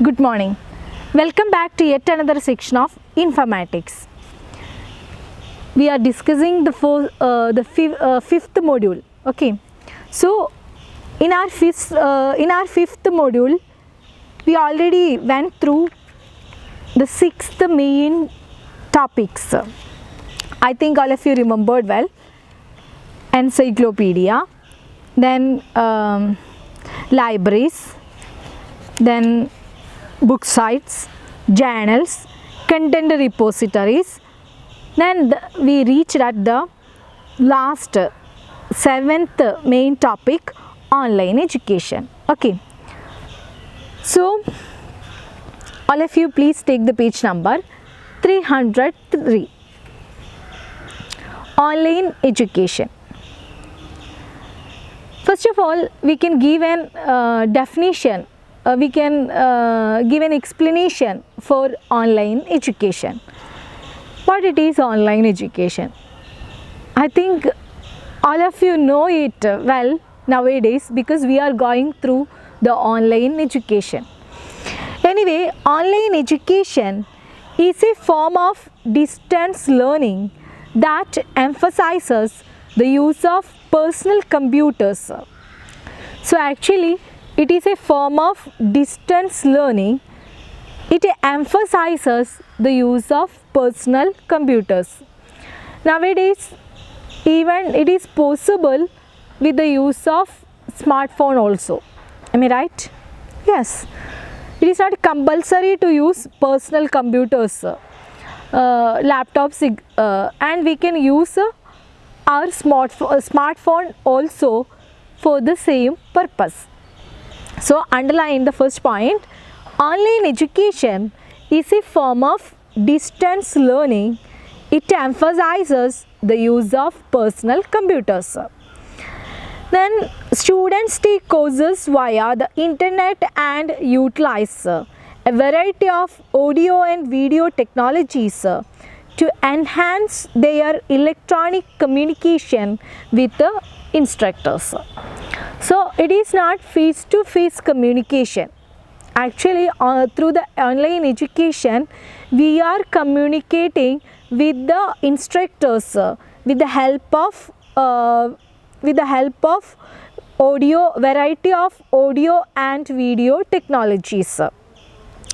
Good morning. Welcome back to yet another section of informatics. We are discussing the fifth module. Okay. So, in our fifth module, we already went through the sixth main topics. I think all of you remembered well. Encyclopedia, then libraries, then book sites, journals, content repositories. Then we reached at the last seventh main topic, online education. Okay. So, all of you please take the page number 303. Online education. First of all, we can give an definition. We can give an explanation for online education. What it is online education? I think all of you know it well nowadays because we are going through the online education. Anyway, online education is a form of distance learning that emphasizes the use of personal computers. So actually, it is a form of distance learning. It emphasizes the use of personal computers. Nowadays, even it is possible with the use of smartphone also. Am I right? Yes. It is not compulsory to use personal computers, laptops, and we can use our smartphone also for the same purpose. So, underline the first point, online education is a form of distance learning. It emphasizes the use of personal computers. Then, students take courses via the internet and utilize a variety of audio and video technologies to enhance their electronic communication with the instructors. So, it is not face-to-face communication. Actually, through the online education, we are communicating with the instructors with the help of audio, variety of audio and video technologies.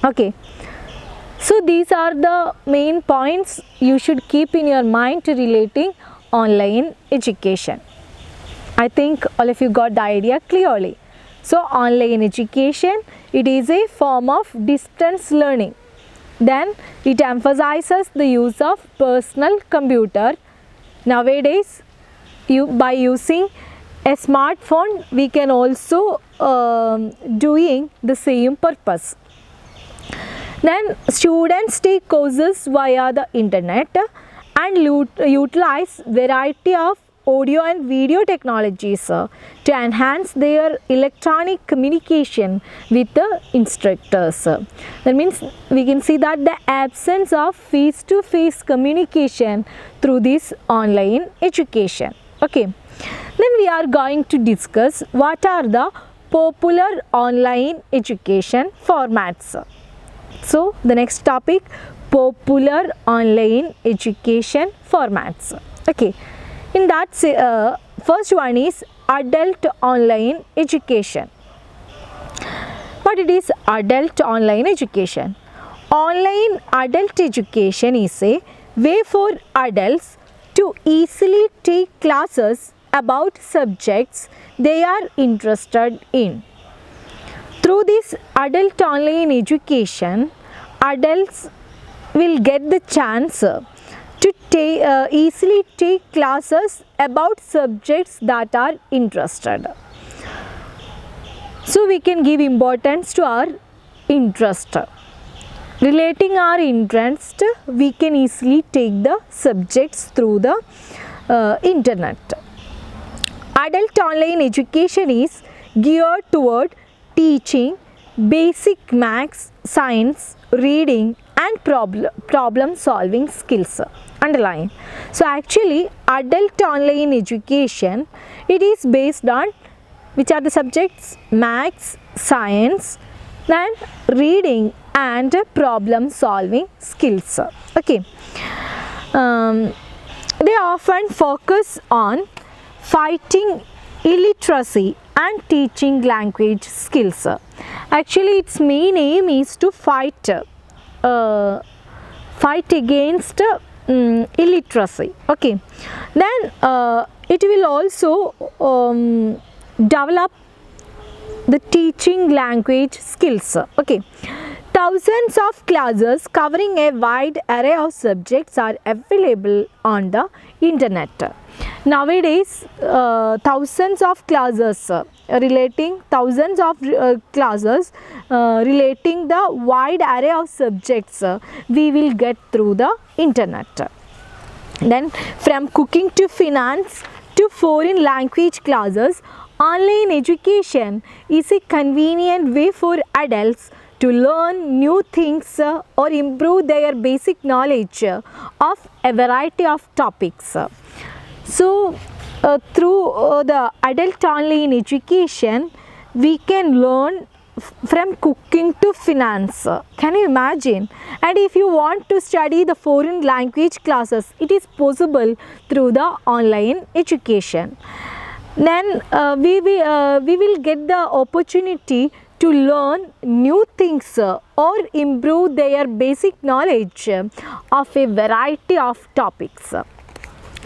Okay. So, these are the main points you should keep in your mind to relating online education. I think all of you got the idea clearly. So, online education, it is a form of distance learning. Then, it emphasizes the use of personal computer. Nowadays, by using a smartphone, we can also doing the same purpose. Then, students take courses via the internet and utilize variety of audio and video technologies to enhance their electronic communication with the instructors. That means we can see that the absence of face-to-face communication through this online education. Okay. Then we are going to discuss what are the popular online education formats. So, the next topic, popular online education formats. Okay. In that, first one is adult online education. What it is adult online education? Online adult education is a way for adults to easily take classes about subjects they are interested in. Through this adult online education, adults will get the chance to easily take classes about subjects that are interested. So, we can give importance to our interest. Relating our interest, we can easily take the subjects through the internet. Adult online education is geared toward teaching basic maths, science, reading and problem solving skills. Underline. So, actually adult online education, it is based on which are the subjects? Maths, science, Then reading and problem solving skills. Okay. They often focus on fighting illiteracy and teaching language skills. Actually, its main aim is to fight against illiteracy. Okay. Then it will also develop the teaching language skills. Okay. Thousands of classes covering a wide array of subjects are available on the internet. Nowadays, thousands of classes relating the wide array of subjects we will get through the internet. Then from cooking to finance to foreign language classes, online education is a convenient way for adults to learn new things or improve their basic knowledge of a variety of topics. So, through the adult online education, we can learn from cooking to finance. Can you imagine? And if you want to study the foreign language classes, it is possible through the online education. Then we will get the opportunity to learn new things or improve their basic knowledge of a variety of topics.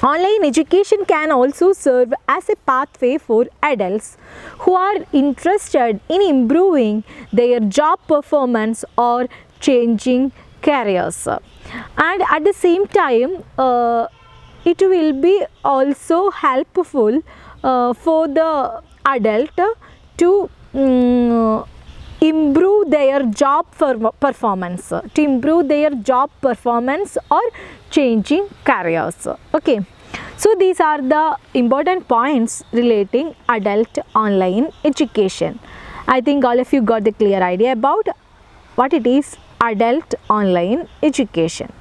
Online education can also serve as a pathway for adults who are interested in improving their job performance or changing careers. And at the same time, it will be also helpful for the adult to improve their job performance or changing careers. Okay, so these are the important points relating adult online education. I think all of you got the clear idea about what it is adult online education.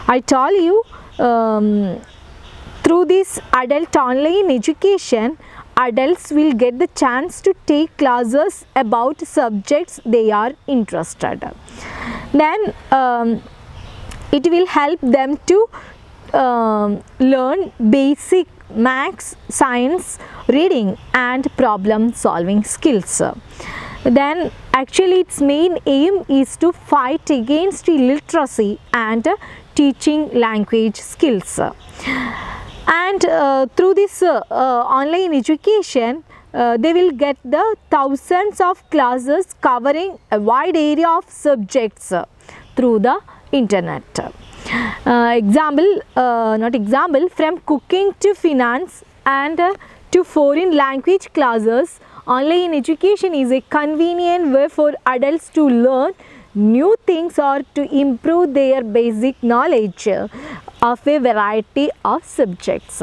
I told you through this adult online education, adults will get the chance to take classes about subjects they are interested. Then it will help them to learn basic maths, science, reading and problem solving skills. Then actually its main aim is to fight against illiteracy and teaching language skills. And through this online education, they will get the thousands of classes covering a wide area of subjects through the internet. From cooking to finance and to foreign language classes, online education is a convenient way for adults to learn new things or to improve their basic knowledge of a variety of subjects.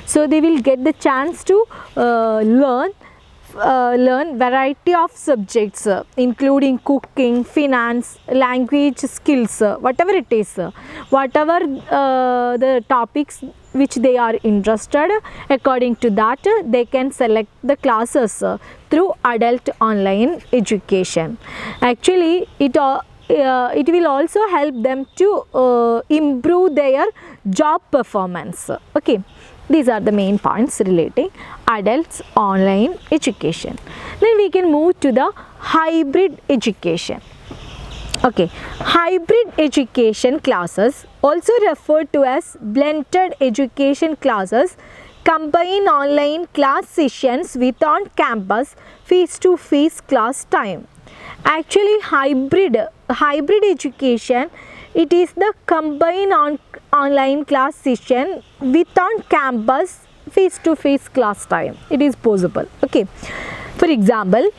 So they will get the chance to learn variety of subjects including cooking, finance, language skills, whatever it is, whatever the topics which they are interested. According to that, they can select the classes through adult online education. Actually, it will also help them to improve their job performance. Okay, these are the main points relating adults online education. Then we can move to the hybrid education. Okay, hybrid education classes, also referred to as blended education classes, combine online class sessions with on-campus face-to-face class time. Actually, hybrid education, it is the combined online class session with on-campus face-to-face class time. It is possible. Okay. For example,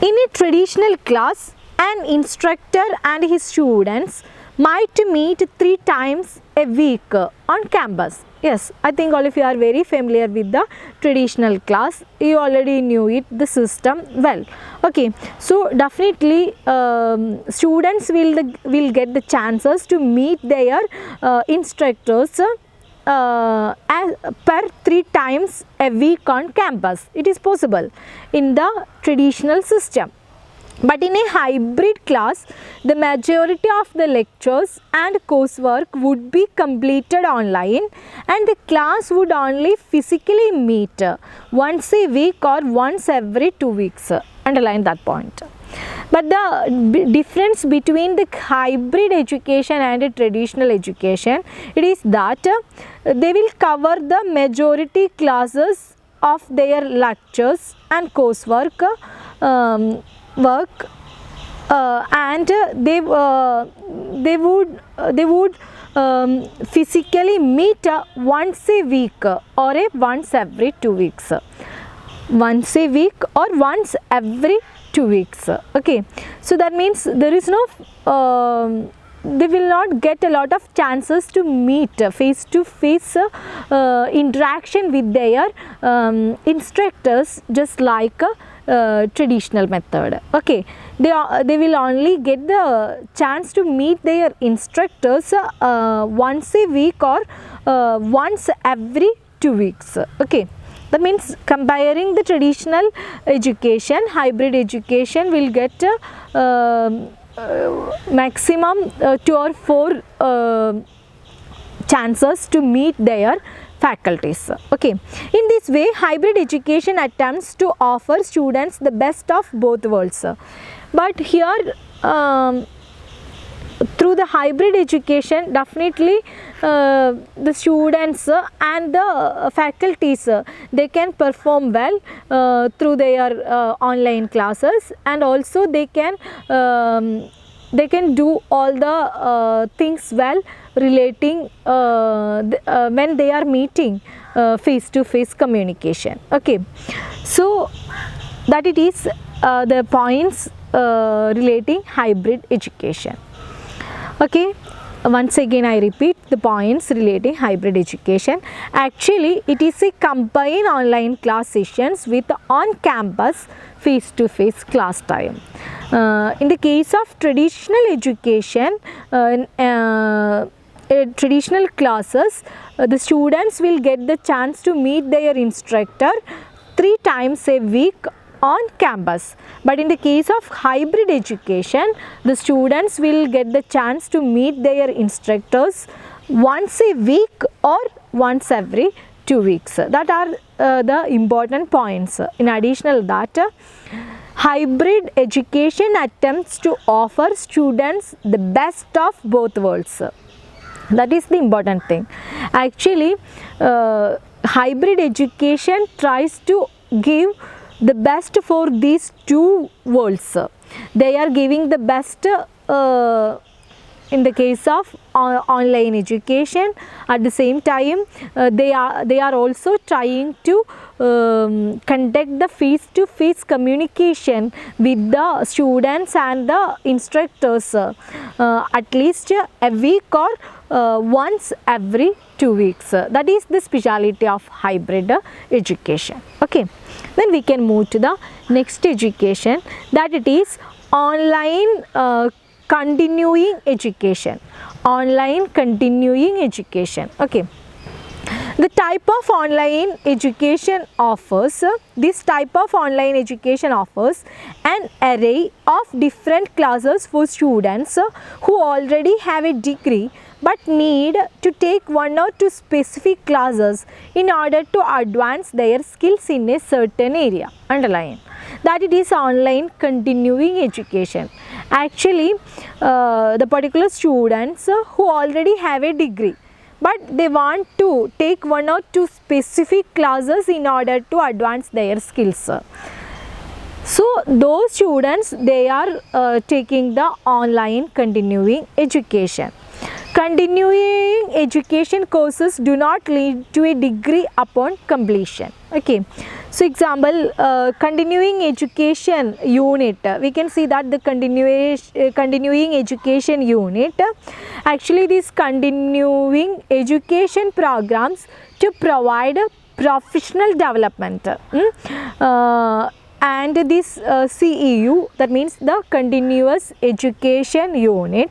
in a traditional class, an instructor and his students might meet 3 times a week on campus. Yes, I think all of you are very familiar with the traditional class. You already knew it, the system well. Okay, so definitely students will get the chances to meet their instructors per 3 times a week on campus. It is possible in the traditional system. But in a hybrid class, the majority of the lectures and coursework would be completed online, and the class would only physically meet once a week or once every 2 weeks. Underline that point. But the difference between the hybrid education and a traditional education, it is that they will cover the majority classes of their lectures and coursework and they would physically meet once a week or once every 2 weeks. Once a week or once every 2 weeks. Okay, so that means there is no they will not get a lot of chances to meet face to face interaction with their instructors, just like traditional method. Okay, they will only get the chance to meet their instructors once a week or once every 2 weeks. Okay, that means comparing the traditional education, hybrid education will get maximum 2 or 4 chances to meet their faculties. Okay, in this way, hybrid education attempts to offer students the best of both worlds. But here through the hybrid education, definitely the students and the faculties, they can perform well through their online classes, and also they can do all the things well relating when they are meeting face to face communication. Okay, so that it is the points relating hybrid education. Okay, once again I repeat the points relating hybrid education. Actually, it is a combined online class sessions with on-campus face-to-face class time. In the case of traditional education, traditional classes, the students will get the chance to meet their instructor 3 times a week on campus. But in the case of hybrid education, the students will get the chance to meet their instructors once a week or once every 2 weeks. That are the important points. In addition that, hybrid education attempts to offer students the best of both worlds. That is the important thing. Actually, hybrid education tries to give the best for these 2 worlds. They are giving the best in the case of online education. At the same time, they are also trying to conduct the face-to-face communication with the students and the instructors at least a week or once every 2 weeks. That is the speciality of hybrid education. Okay, then we can move to the next education, that it is online continuing education. Online continuing education. Okay, the type of online education offers, this type of online education offers an array of different classes for students who already have a degree but need to take 1 or 2 specific classes in order to advance their skills in a certain area. Underline that it is online continuing education. Actually, the particular students who already have a degree, but they want to take 1 or 2 specific classes in order to advance their skills. So those students, they are taking the online continuing education. Continuing education courses do not lead to a degree upon completion. Okay, so example, continuing education unit, we can see that the continuing education unit, actually these continuing education programs to provide professional development. And this CEU, that means the continuous education unit,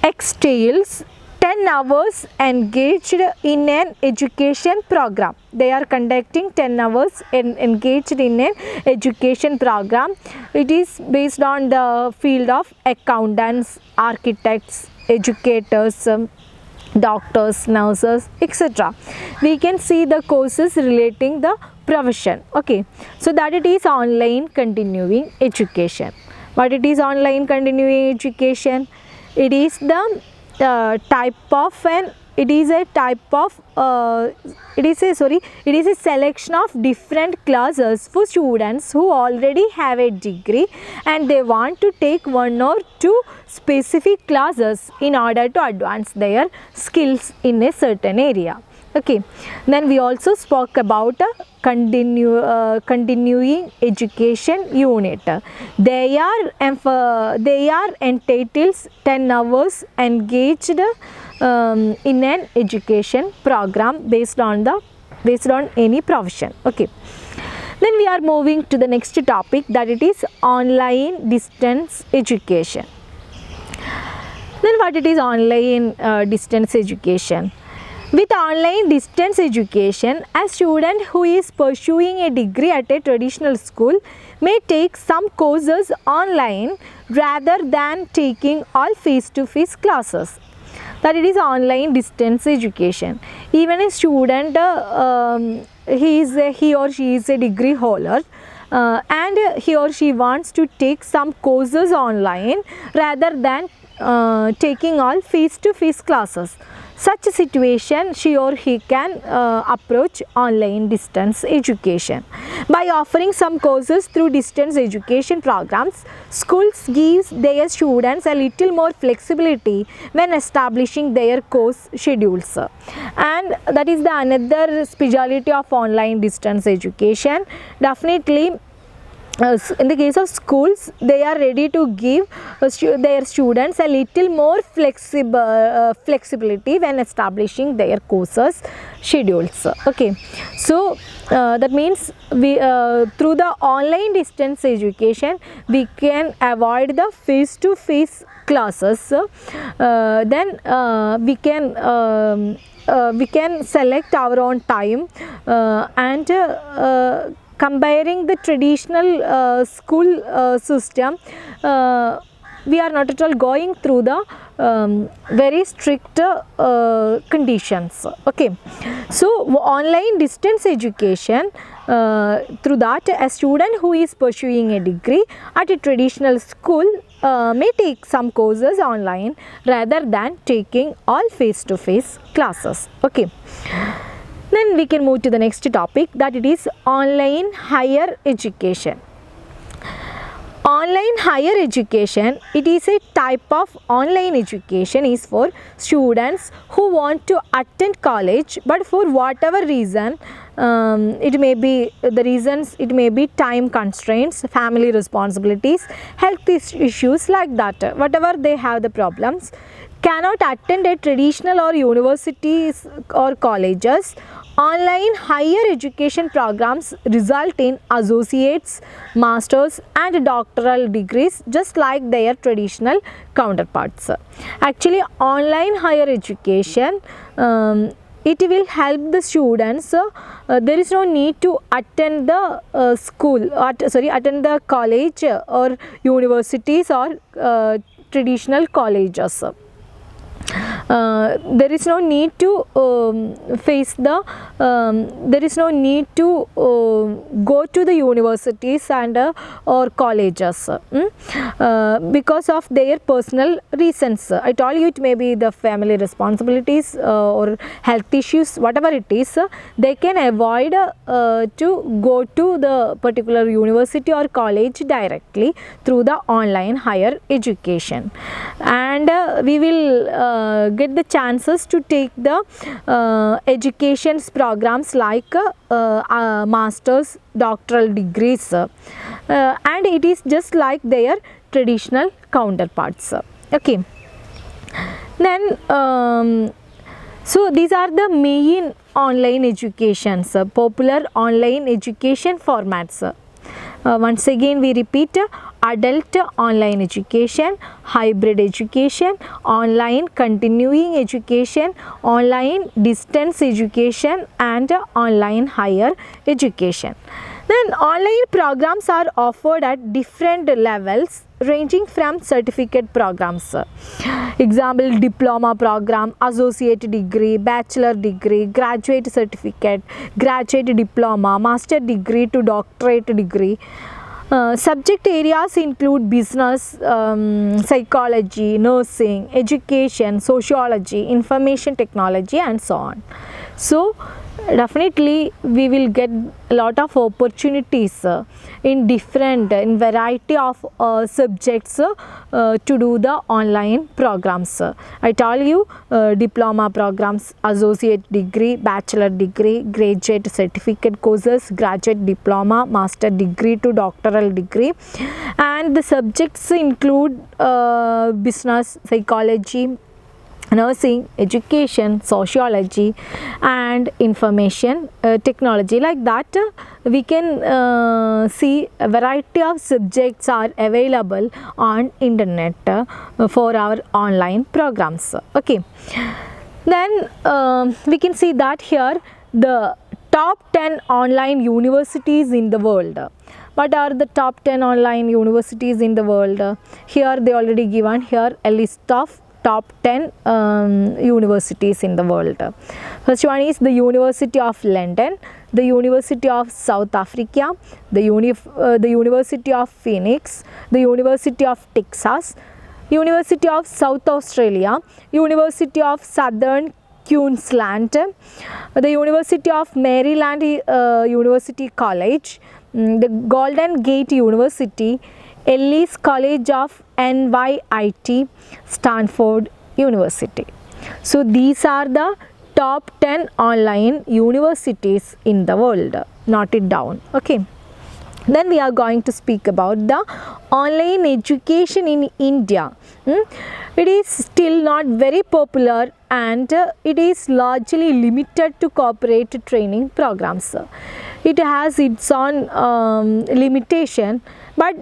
extails 10 hours engaged in an education program. They are conducting 10 hours engaged in an education program. It is based on the field of accountants, architects, educators, doctors, nurses, etc. We can see the courses relating the profession. Okay, so that it is online continuing education. What it is online continuing education? It is the type of an it is a selection of different classes for students who already have a degree and they want to take one or two specific classes in order to advance their skills in a certain area. Okay, then we also spoke about a continuing education unit. They are entitled 10 hours engaged in an education program based on any profession. Okay, then we are moving to the next topic, that it is online distance education. Then what it is online distance education? With online distance education, a student who is pursuing a degree at a traditional school may take some courses online rather than taking all face-to-face classes. That it is online distance education. Even a student, he or she is a degree holder and he or she wants to take some courses online rather than taking all face-to-face classes. Such a situation, she or he can approach online distance education. By offering some courses through distance education programs, schools gives their students a little more flexibility when establishing their course schedules. And that is the another speciality of online distance education. Definitely, in the case of schools, they are ready to give their students a little more flexibility when establishing their courses schedules. Okay, so that means we through the online distance education we can avoid the face-to-face classes. Then we can select our own time and comparing the traditional school system, we are not at all going through the very strict conditions. Okay, so online distance education, through that a student who is pursuing a degree at a traditional school may take some courses online rather than taking all face-to-face classes. Okay. Then we can move to the next topic, that it is online higher education. Online higher education, it is a type of online education is for students who want to attend college, but for whatever reason, it may be time constraints, family responsibilities, health issues like that, whatever they have the problems, cannot attend a traditional or universities or colleges. Online higher education programs result in associates, masters and doctoral degrees just like their traditional counterparts. Actually, online higher education, it will help the students. There is no need to attend the attend the college or universities or traditional colleges. There is no need to there is no need to go to the universities and or colleges because of their personal reasons. I told you it may be the family responsibilities or health issues, whatever it is, they can avoid to go to the particular university or college directly through the online higher education, and we will get the chances to take the education programs like masters, doctoral degrees, and it is just like their traditional counterparts. Okay, then so these are the main online educations, popular online education formats. Once again we repeat, adult online education, hybrid education, online continuing education, online distance education, and online higher education. Then online programs are offered at different levels ranging from certificate programs. Example, diploma program, associate degree, bachelor degree, graduate certificate, graduate diploma, master degree to doctorate degree. Subject areas include business, psychology, nursing, education, sociology, information technology, and so on. So definitely we will get a lot of opportunities in variety of subjects to do the online programs. I told you diploma programs, associate degree, bachelor degree, graduate certificate courses, graduate diploma, master degree to doctoral degree, and the subjects include business, psychology, nursing, education, sociology, and information technology. Like that we can see a variety of subjects are available on internet for our online programs. Okay, then we can see that here the top 10 online universities in the world. What are the top 10 online universities in the world? Here they already given here a list of top 10 universities in the world. First one is the University of London, the University of South Africa, the University of Phoenix, the University of Texas, University of South Australia, University of Southern Queensland, the University of Maryland University College, the Golden Gate University, Ellis College of NYIT, Stanford University. So these are the top 10 online universities in the world. Note it down. Okay. Then we are going to speak about the online education in India. It is still not very popular and it is largely limited to corporate training programs. It has its own limitation, but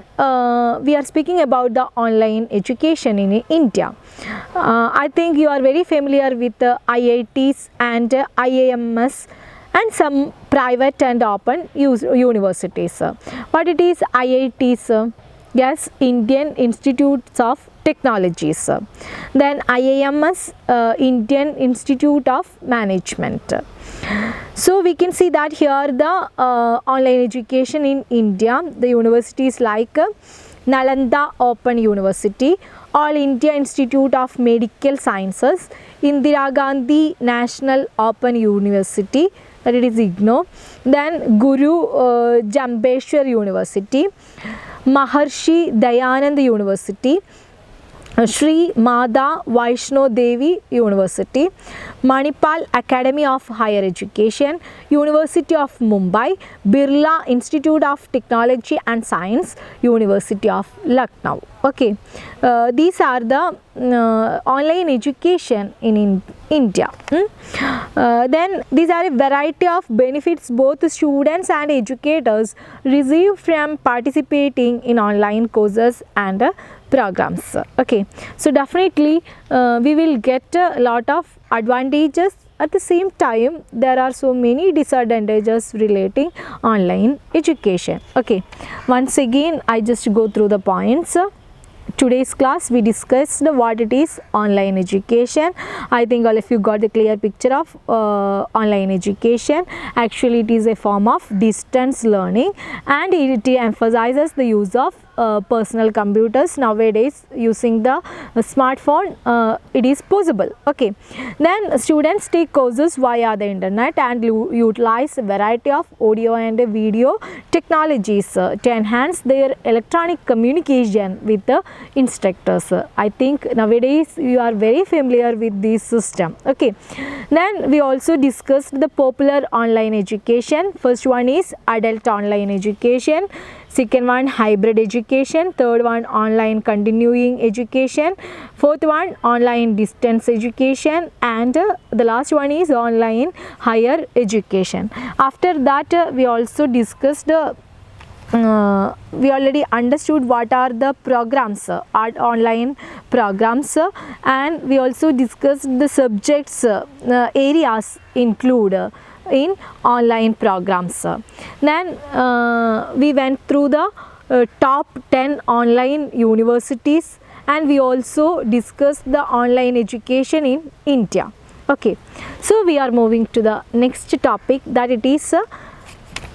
we are speaking about the online education in India. I think you are very familiar with IITs and IIMs and some private and open universities. What it is IITs? Yes, Indian Institutes of Technologies. Then IIMs, Indian Institute of Management. So we can see that here the online education in India, the universities like Nalanda Open University, All India Institute of Medical Sciences, Indira Gandhi National Open University, that it is IGNOU, then Guru Jambheshwar University, Maharshi Dayanand University, Sri Mada Vaishno Devi University, Manipal Academy of Higher Education, University of Mumbai, Birla Institute of Technology and Science, University of Lucknow. Okay, these are the online education in India. Then these are a variety of benefits both students and educators receive from participating in online courses and programs. Okay, so definitely we will get a lot of advantages. At the same time, there are so many disadvantages relating online education. Okay, once again I just go through the points. Today's class we discussed what it is online education. I think all of you got the clear picture of online education. Actually it is a form of distance learning and it emphasizes the use of personal computers. Nowadays using the smartphone it is possible. Okay, then students take courses via the internet and utilize a variety of audio and video technologies to enhance their electronic communication with the instructors. I think nowadays you are very familiar with this system. Okay, then we also discussed the popular online education. First one is adult online education, second one hybrid education, third one online continuing education, fourth one online distance education, and the last one is online higher education. After that we also discussed we already understood what are the programs, online programs, and we also discussed the subjects, areas include in online programs. Then we went through the top 10 online universities, and we also discussed the online education in India. Okay, so we are moving to the next topic, that it is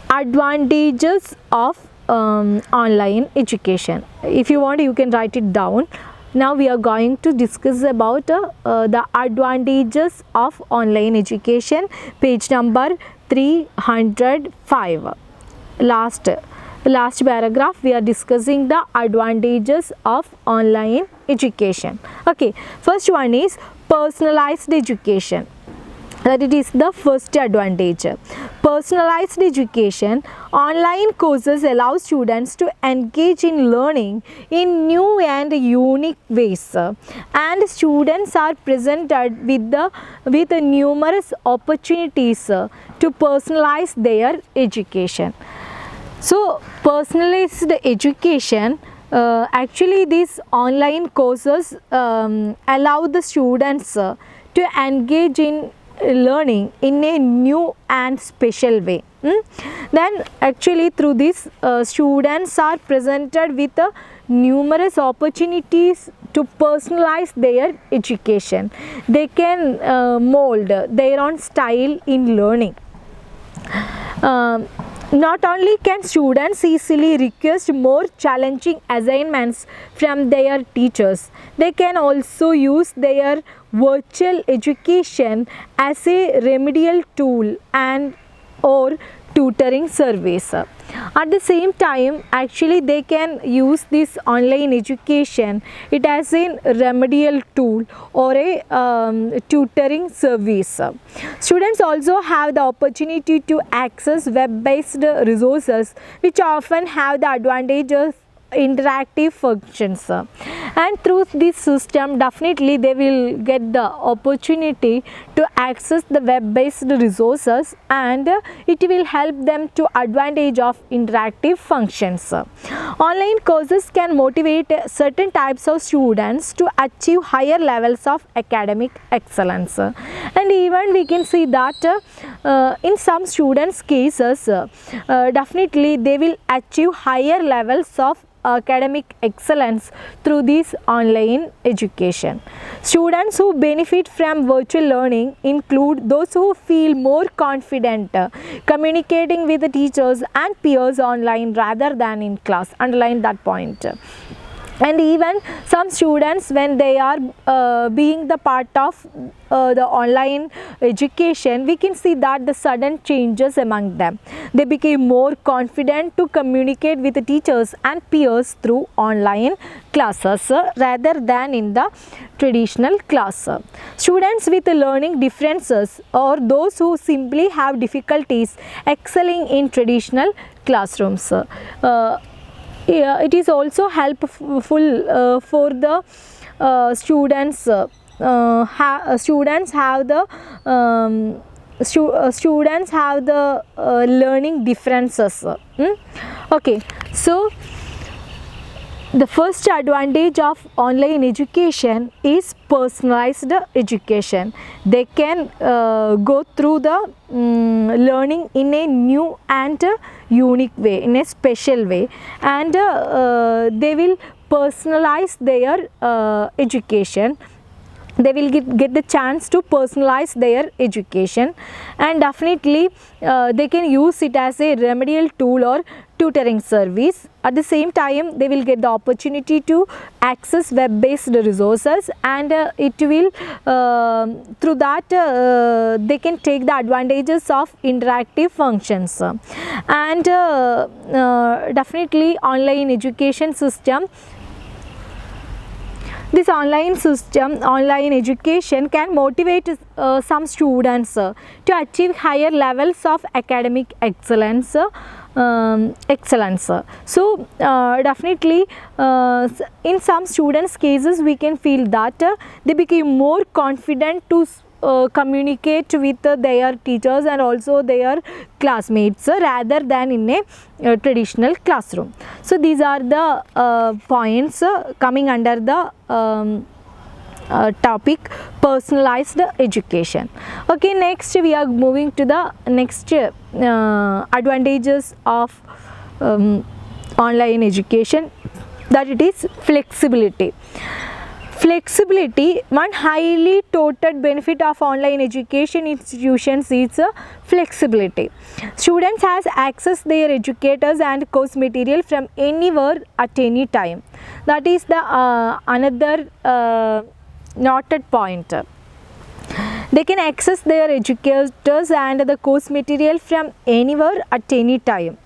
advantages of online education. If you want, you can write it down. Now we are going to discuss about the advantages of online education, page number 305. Last paragraph, we are discussing the advantages of online education. Okay, first one is personalized education. That it is the first advantage. Personalized education. Online courses allow students to engage in learning in new and unique ways, and students are presented with numerous opportunities to personalize their education. So personalized education, actually these online courses allow the students to engage in learning in a new and special way. Then actually through this, students are presented with numerous opportunities to personalize their education. They can mold their own style in learning. Not only can students easily request more challenging assignments from their teachers, they can also use their virtual education as a remedial tool and or tutoring service. At the same time, actually they can use this online education it as a remedial tool or a tutoring service. Students also have the opportunity to access web-based resources, which often have the advantages interactive functions, and through this system definitely they will get the opportunity to access the web-based resources, and it will help them to advantage of interactive functions. Online courses can motivate certain types of students to achieve higher levels of academic excellence, and even we can see that in some students cases definitely they will achieve higher levels of academic excellence through this online education. Students who benefit from virtual learning include those who feel more confident communicating with the teachers and peers online rather than in class. Underline that point. And even some students, when they are being the part of the online education, we can see that the sudden changes among them. They became more confident to communicate with the teachers and peers through online classes rather than in the traditional class. Students with learning differences or those who simply have difficulties excelling in traditional classrooms. It is also helpful for the students. Students have the learning differences. Okay, so the first advantage of online education is personalized education. They can go through the learning in a new and unique way, in a special way, and they will personalize their education. They will get the chance to personalize their education, and definitely they can use it as a remedial tool or tutoring service. At the same time, they will get the opportunity to access web-based resources, and it will through that they can take the advantages of interactive functions, and definitely online education system. This online education can motivate some students to achieve higher levels of academic excellence. So definitely in some students cases we can feel that they become more confident to communicate with their teachers and also their classmates rather than in a traditional classroom. So these are the points coming under the topic personalized education. Okay, next we are moving to the next advantages of online education, that it is flexibility. Flexibility, one highly touted benefit of online education institutions is flexibility. Students has access their educators and course material from anywhere at any time. That is the another noted point. They can access their educators and the course material from anywhere at any time.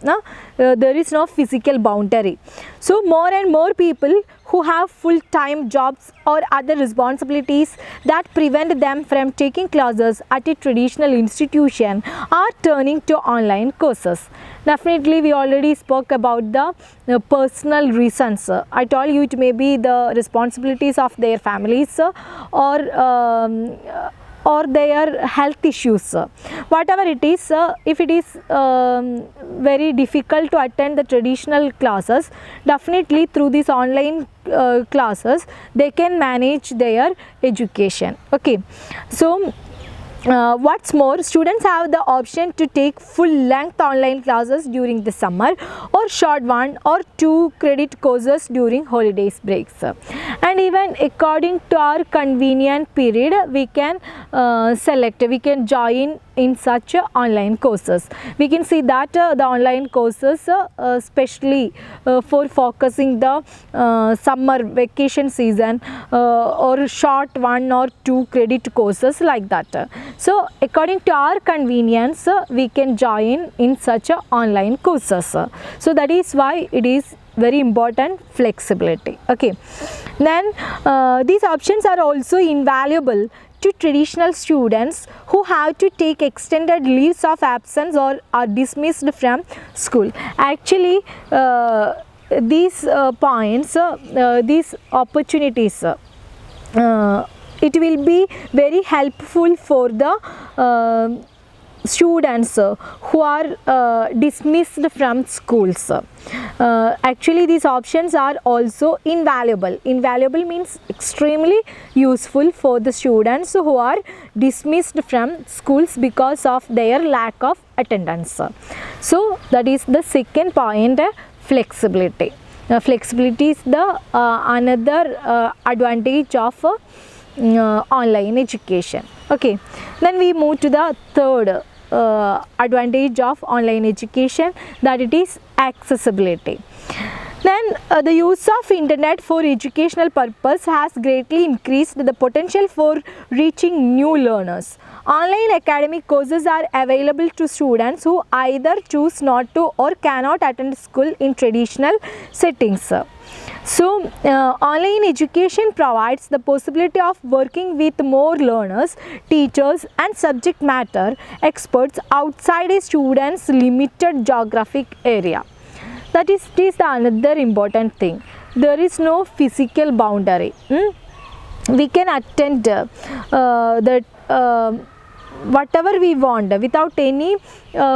There is no physical boundary. So more and more people who have full-time jobs or other responsibilities that prevent them from taking classes at a traditional institution are turning to online courses. Definitely we already spoke about the personal reasons. I told you it may be the responsibilities of their families or their health issues. Whatever it is, if it is very difficult to attend the traditional classes, definitely through these online classes they can manage their education. Okay, so what's more, students have the option to take full-length online classes during the summer or short 1 or 2 credit courses during holidays breaks. And even according to our convenient period, we can we can join in such online courses. We can see that the online courses especially for focusing the summer vacation season or short 1 or 2 credit courses like that. So according to our convenience, we can join in such online courses. So that is why it is very important, flexibility. Okay, then these options are also invaluable to traditional students who have to take extended leaves of absence or are dismissed from school. Actually these points, these opportunities, it will be very helpful for the students who are dismissed from schools. Actually these options are also invaluable. Invaluable means extremely useful for the students who are dismissed from schools because of their lack of attendance. So that is the second point, flexibility. Flexibility is the another advantage of online education. Okay, then we move to the third advantage of online education, that it is accessibility. Then the use of internet for educational purpose has greatly increased the potential for reaching new learners. Online academic courses are available to students who either choose not to or cannot attend school in traditional settings. So online education provides the possibility of working with more learners, teachers and subject matter experts outside a student's limited geographic area. That is the another important thing. There is no physical boundary. We can attend whatever we want without any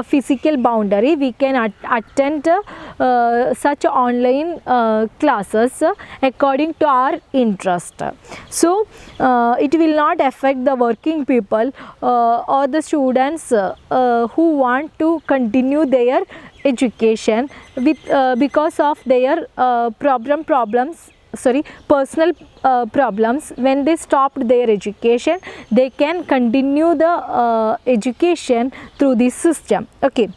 physical boundary. We can attend such online classes according to our interest. So it will not affect the working people or the students who want to continue their education with because of their personal problems. When they stopped their education, they can continue the education through this system. Okay.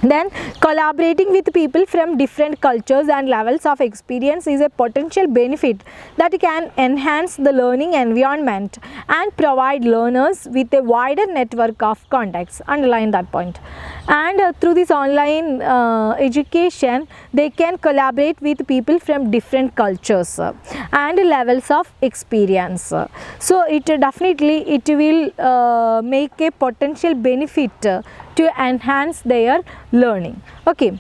Then collaborating with people from different cultures and levels of experience is a potential benefit that can enhance the learning environment and provide learners with a wider network of contacts. Underline that point. And through this online education, they can collaborate with people from different cultures and levels of experience. So it definitely will make a potential benefit to enhance their learning. Okay.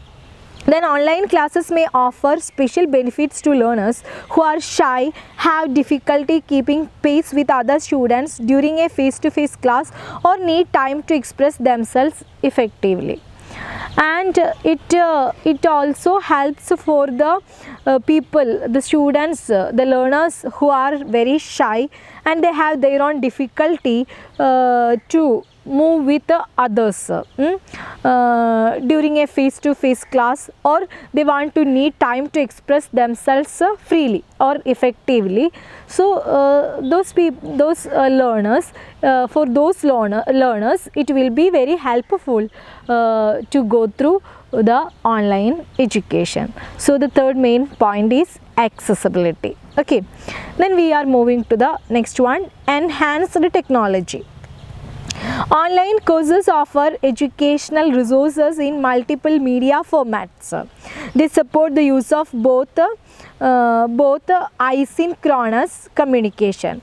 Then online classes may offer special benefits to learners who are shy, have difficulty keeping pace with other students during a face-to-face class, or need time to express themselves effectively. And it also helps for the people, the students, the learners who are very shy and they have their own difficulty to move with the others during a face-to-face class, or they want to need time to express themselves freely or effectively. So those learners, for those learners it will be very helpful to go through the online education. So the third main point is accessibility. Okay, then we are moving to the next one, enhanced technology. Online courses offer educational resources in multiple media formats. They support the use of both asynchronous communication.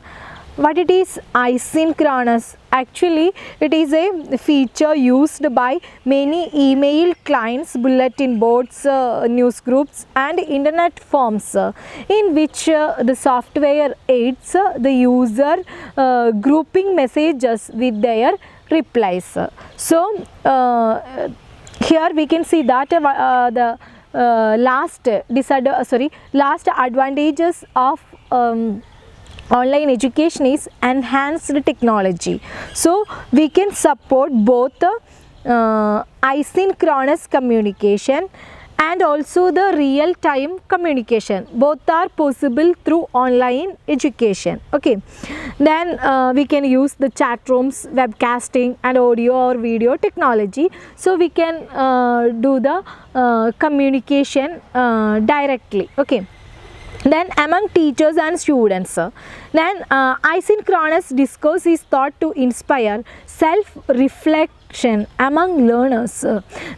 What it is asynchronous? Actually, it is a feature used by many email clients, bulletin boards, news groups and internet forums in which the software aids the user grouping messages with their replies. So, here we can see that the last advantages of online education is enhanced technology. So we can support both asynchronous communication and also the real time communication. Both are possible through online education. Okay, then we can use the chat rooms, webcasting and audio or video technology, so we can do the communication directly. Okay, then among teachers and students, then asynchronous discourse is thought to inspire self-reflection among learners,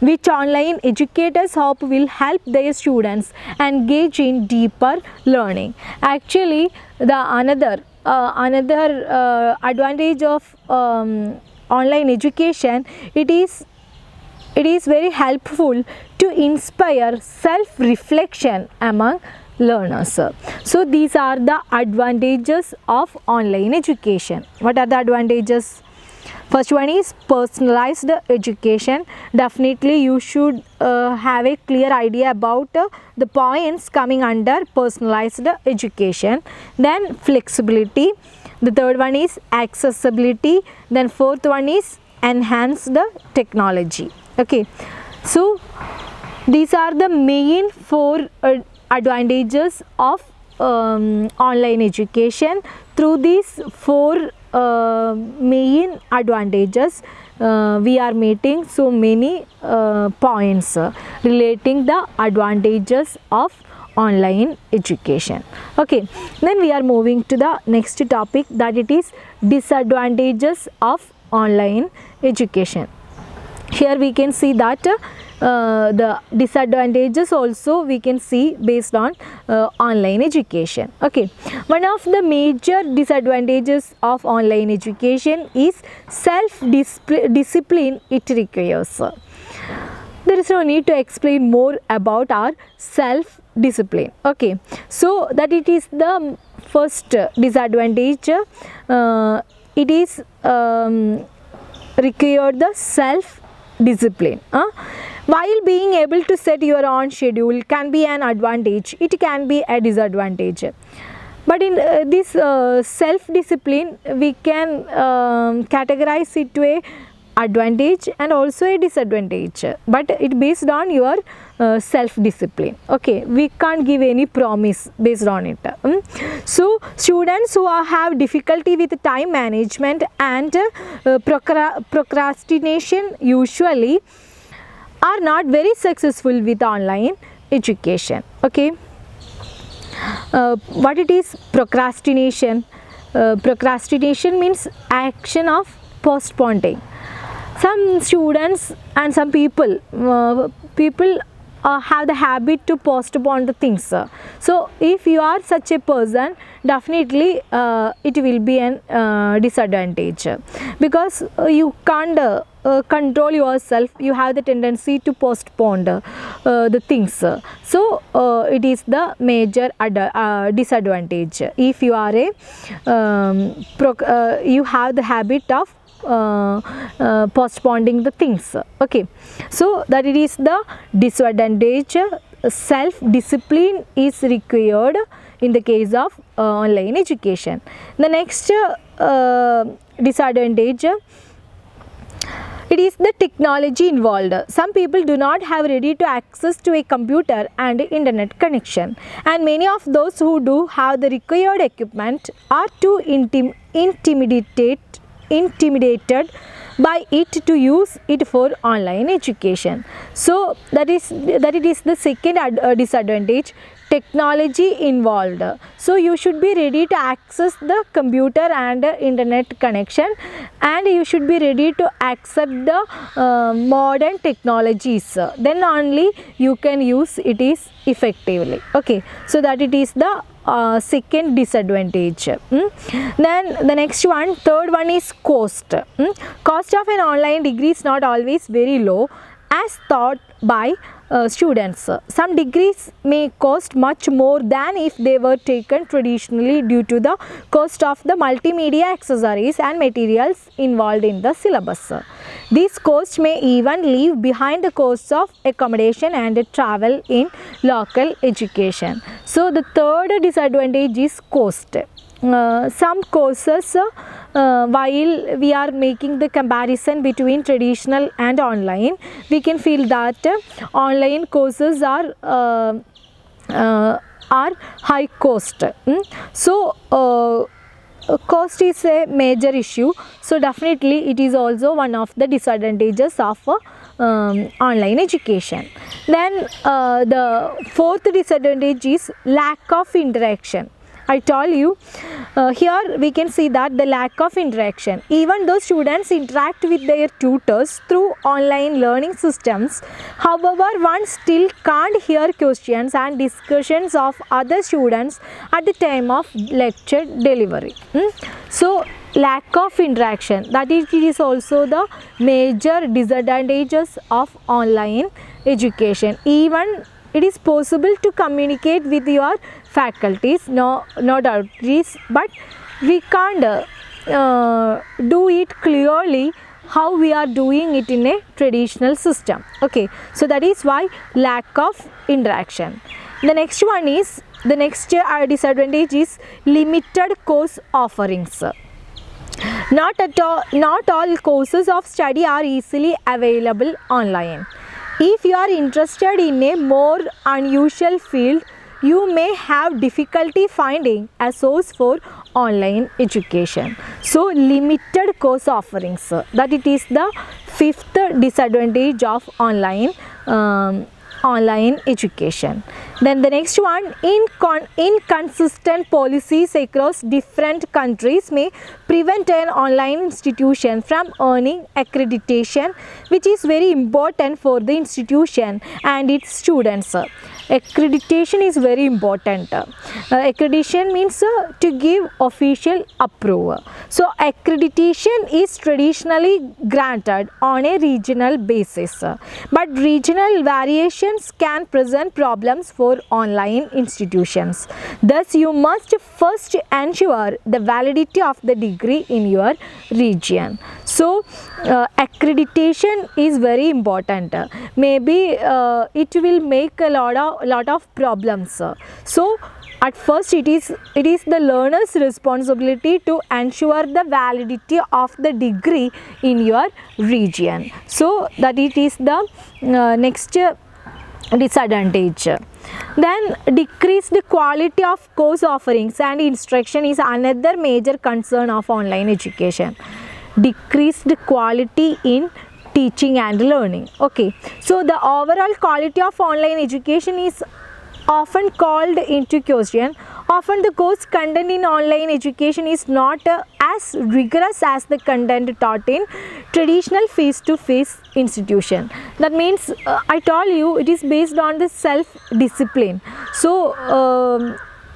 which online educators hope will help their students engage in deeper learning. Actually, the another advantage of online education, it is very helpful to inspire self-reflection among learners. So these are the advantages of online education. What are the advantages? First one is personalized education. Definitely you should have a clear idea about the points coming under personalized education. Then flexibility. The third one is accessibility. Then fourth one is enhanced technology. Okay, so these are the main four advantages of online education. Through these four main advantages, we are meeting so many points relating the advantages of online education. Okay, then we are moving to the next topic, that it is disadvantages of online education. Here we can see that the disadvantages also we can see based on online education. Okay, one of the major disadvantages of online education is self-discipline it requires. There is no need to explain more about our self-discipline. Okay, so that it is the first disadvantage. It is required the self-discipline. While being able to set your own schedule can be an advantage, it can be a disadvantage. But in this self-discipline, we can categorize it to a advantage and also a disadvantage, but it based on your self-discipline. Okay, we can't give any promise based on it. So students who have difficulty with time management and procrastination usually are not very successful with online education. Okay, what it is procrastination? Procrastination means action of postponing. Some students and some people have the habit to postpone the things. So if you are such a person, definitely it will be an disadvantage, because you can't control yourself. You have the tendency to postpone the things. So it is the major disadvantage if you are a you have the habit of postponing the things. Okay, so that it is the disadvantage. Self discipline is required in the case of online education. The next disadvantage, it is the technology involved. Some people do not have ready to access to a computer and internet connection, and many of those who do have the required equipment are too intimidated by it to use it for online education. So that it is the second disadvantage, technology involved. So you should be ready to access the computer and internet connection, and you should be ready to accept the modern technologies, then only you can use it is effectively. Okay, so that it is the second disadvantage. Then the next one, third one is cost. Cost of an online degree is not always very low as thought by students. Some degrees may cost much more than if they were taken traditionally due to the cost of the multimedia accessories and materials involved in the syllabus. These costs may even leave behind the costs of accommodation and travel in local education. So the third disadvantage is cost. Some courses, while we are making the comparison between traditional and online, we can feel that online courses are high cost. So cost is a major issue. So definitely it is also one of the disadvantages of online education. Then the fourth disadvantage is lack of interaction. I told you, here we can see that the lack of interaction. Even though students interact with their tutors through online learning systems, however, one still can't hear questions and discussions of other students at the time of lecture delivery. So lack of interaction, that is also the major disadvantages of online education. Even it is possible to communicate with your faculties, no doubt is, but we can't do it clearly how we are doing it in a traditional system. Okay, so that is why lack of interaction. The next one is, the next disadvantage is limited course offerings. Not all courses of study are easily available online. If you are interested in a more unusual field, you may have difficulty finding a source for online education. So limited course offerings, that it is the fifth disadvantage of online education. Then the next one, inconsistent policies across different countries may prevent an online institution from earning accreditation, which is very important for the institution and its students. Accreditation is very important. Accreditation means to give official approval. So accreditation is traditionally granted on a regional basis, but regional variations can present problems for online institutions. Thus, you must first ensure the validity of the degree in your region. So accreditation is very important. Maybe it will make a lot of problems. So at first it is the learner's responsibility to ensure the validity of the degree in your region. So that it is the next disadvantage. Then decreased quality of course offerings and instruction is another major concern of online education. Decreased quality in teaching and learning. Okay, so the overall quality of online education is often called into question. Often the course content in online education is not as rigorous as the content taught in traditional face-to-face institution. That means I told you it is based on the self-discipline. So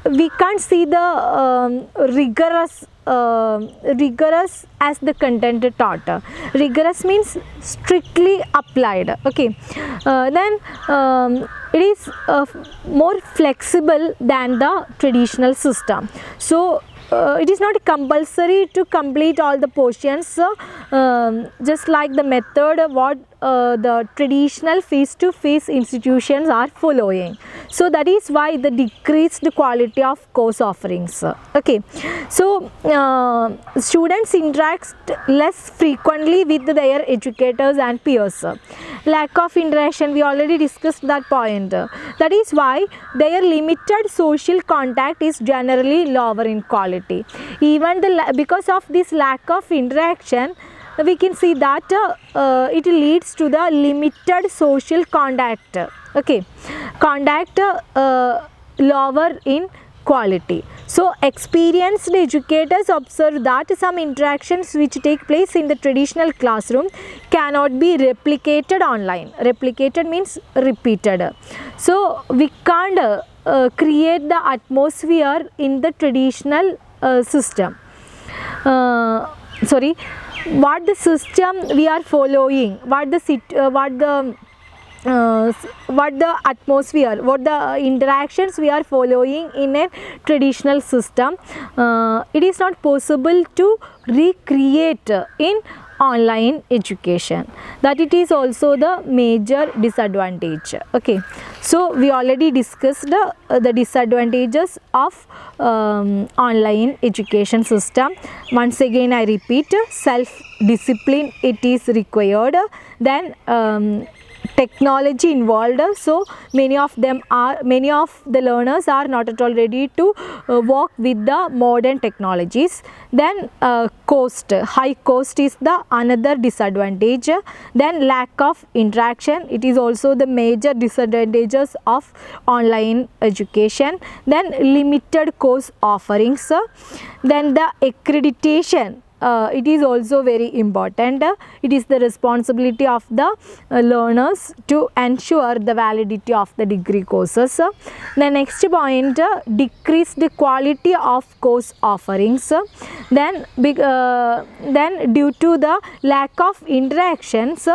we can't see the rigorous as the content taught. Rigorous means strictly applied. Okay, then it is more flexible than the traditional system. So it is not compulsory to complete all the portions, just like the method what the traditional face-to-face institutions are following. So that is why the decreased quality of course offerings. Okay, so students interact less frequently with their educators and peers. Lack of interaction, we already discussed that point. That is why their limited social contact is generally lower in quality. Even because of this lack of interaction, we can see that it leads to the limited social contact. Okay, contact lower in quality. So experienced educators observe that some interactions which take place in the traditional classroom cannot be replicated online. Replicated means repeated. So we can't create the atmosphere in the traditional system. What the system we are following, what the atmosphere, what the interactions we are following in a traditional system, it is not possible to recreate in online education. That it is also the major disadvantage. Okay, so we already discussed the disadvantages of online education system. Once again I repeat, self discipline it is required, then technology involved, so many of the learners are not at all ready to work with the modern technologies. Then high cost is the another disadvantage. Then lack of interaction, it is also the major disadvantages of online education. Then limited course offerings. Then the accreditation, it is also very important. It is the responsibility of the learners to ensure the validity of the degree courses. The next point, decreased quality of course offerings. Then due to the lack of interactions,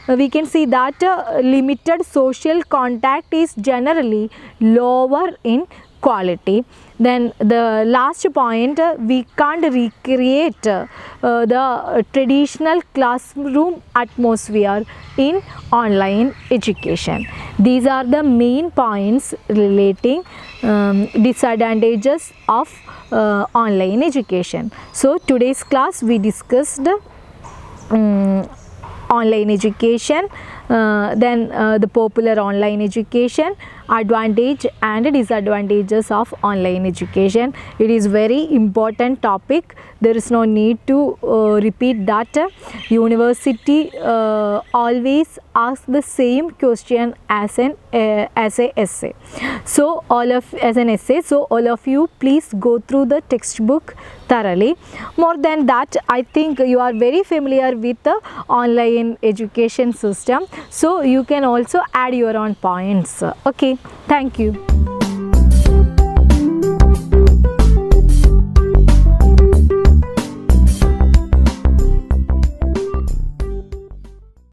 we can see that limited social contact is generally lower in quality. Then the last point, we can't recreate the traditional classroom atmosphere in online education. These are the main points relating disadvantages of online education. So today's class we discussed online education, then the popular online education, advantage and disadvantages of online education. It is very important topic. There is no need to repeat that. University always asks the same question as an essay. So as an essay. So all of you please go through the textbook thoroughly. More than that, I think you are very familiar with the online education system. So you can also add your own points. Okay, thank you.